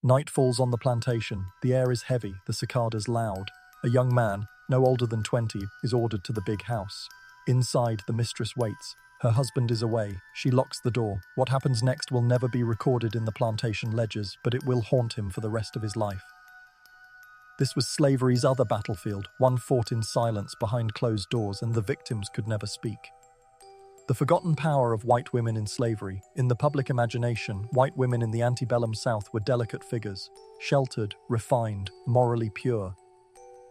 Night falls on the plantation. The air is heavy, the cicadas loud. A young man, no older than 20, is ordered to the big house. Inside, the mistress waits. Her husband is away. She locks the door. What happens next will never be recorded in the plantation ledgers, but it will haunt him for the rest of his life. This was slavery's other battlefield, one fought in silence behind closed doors, and the victims could never speak. The forgotten power of white women in slavery. In the public imagination, white women in the antebellum South were delicate figures, sheltered, refined, morally pure.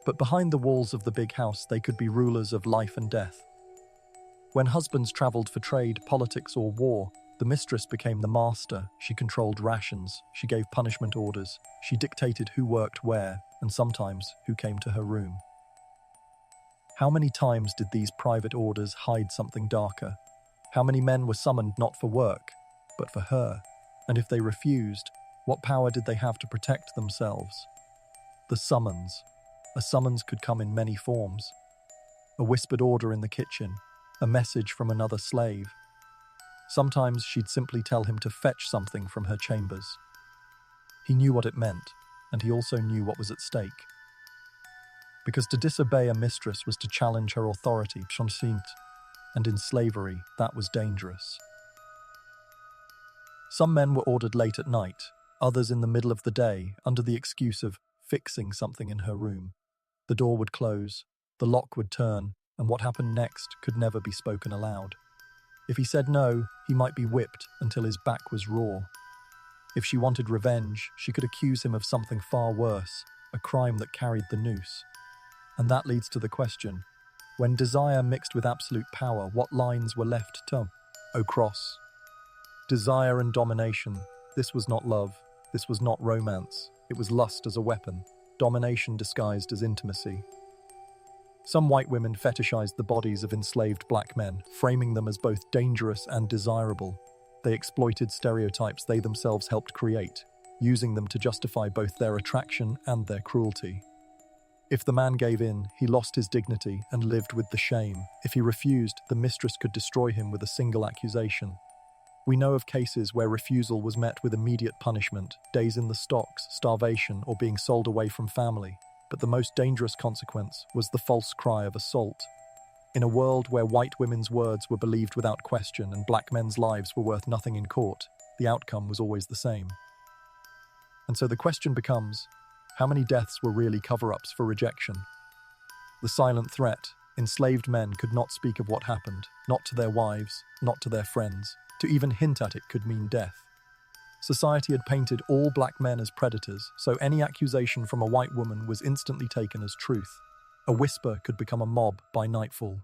But behind the walls of the big house, they could be rulers of life and death. When husbands traveled for trade, politics, or war, the mistress became the master. She controlled rations, she gave punishment orders, she dictated who worked where, and sometimes who came to her room. How many times did these private orders hide something darker? How many men were summoned not for work, but for her? And if they refused, what power did they have to protect themselves? The summons. A summons could come in many forms. A whispered order in the kitchen, a message from another slave. Sometimes she'd simply tell him to fetch something from her chambers. He knew what it meant, and he also knew what was at stake. Because to disobey a mistress was to challenge her authority, and in slavery, that was dangerous. Some men were ordered late at night, others in the middle of the day, under the excuse of fixing something in her room. The door would close, the lock would turn, and what happened next could never be spoken aloud. If he said no, he might be whipped until his back was raw. If she wanted revenge, she could accuse him of something far worse, a crime that carried the noose. And that leads to the question, when desire mixed with absolute power, what lines were left to cross? Desire and domination. This was not love. This was not romance. It was lust as a weapon, domination disguised as intimacy. Some white women fetishized the bodies of enslaved black men, framing them as both dangerous and desirable. They exploited stereotypes they themselves helped create, using them to justify both their attraction and their cruelty. If the man gave in, he lost his dignity and lived with the shame. If he refused, the mistress could destroy him with a single accusation. We know of cases where refusal was met with immediate punishment, days in the stocks, starvation, or being sold away from family. But the most dangerous consequence was the false cry of assault. In a world where white women's words were believed without question and black men's lives were worth nothing in court, the outcome was always the same. And so the question becomes, how many deaths were really cover-ups for rejection? The silent threat, enslaved men could not speak of what happened, not to their wives, not to their friends. To even hint at it could mean death. Society had painted all black men as predators, so any accusation from a white woman was instantly taken as truth. A whisper could become a mob by nightfall.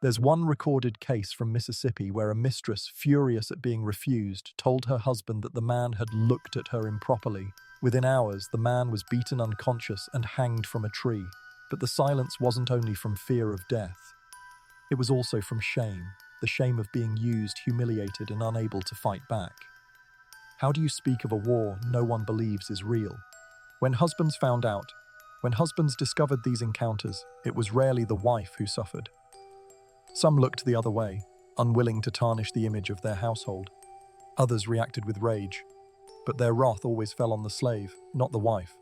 There's one recorded case from Mississippi where a mistress, furious at being refused, told her husband that the man had looked at her improperly. Within hours, the man was beaten unconscious and hanged from a tree. But the silence wasn't only from fear of death. It was also from shame, the shame of being used, humiliated, and unable to fight back. How do you speak of a war no one believes is real? When husbands found out, when husbands discovered these encounters, it was rarely the wife who suffered. Some looked the other way, unwilling to tarnish the image of their household. Others reacted with rage, but their wrath always fell on the slave, not the wife.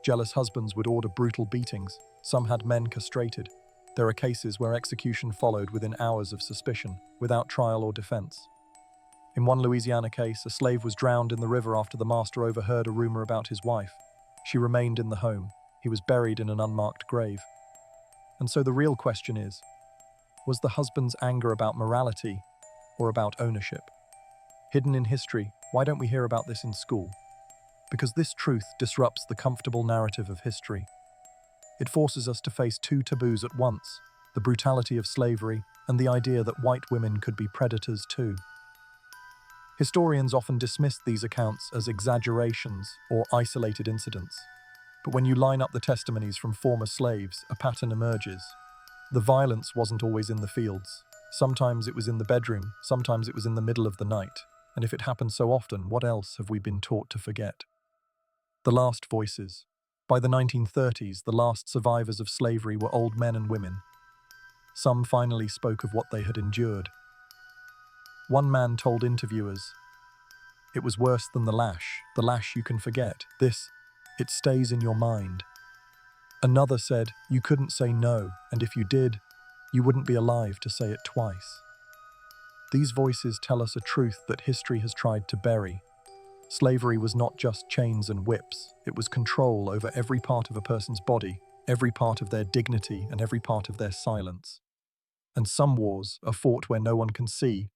Jealous husbands would order brutal beatings. Some had men castrated. There are cases where execution followed within hours of suspicion, without trial or defense. In one Louisiana case, a slave was drowned in the river after the master overheard a rumor about his wife. She remained in the home. He was buried in an unmarked grave. And so the real question is, was the husband's anger about morality or about ownership? Hidden in history, why don't we hear about this in school? Because this truth disrupts the comfortable narrative of history. It forces us to face two taboos at once, the brutality of slavery and the idea that white women could be predators too. Historians often dismiss these accounts as exaggerations or isolated incidents. But when you line up the testimonies from former slaves, a pattern emerges. The violence wasn't always in the fields. Sometimes it was in the bedroom, sometimes it was in the middle of the night. And if it happened so often, what else have we been taught to forget? The last voices. By the 1930s, the last survivors of slavery were old men and women. Some finally spoke of what they had endured. One man told interviewers, It was worse than the lash you can forget. It stays in your mind. Another said, you couldn't say no, and if you did, you wouldn't be alive to say it twice. These voices tell us a truth that history has tried to bury. Slavery was not just chains and whips, it was control over every part of a person's body, every part of their dignity, and every part of their silence. And some wars are fought where no one can see,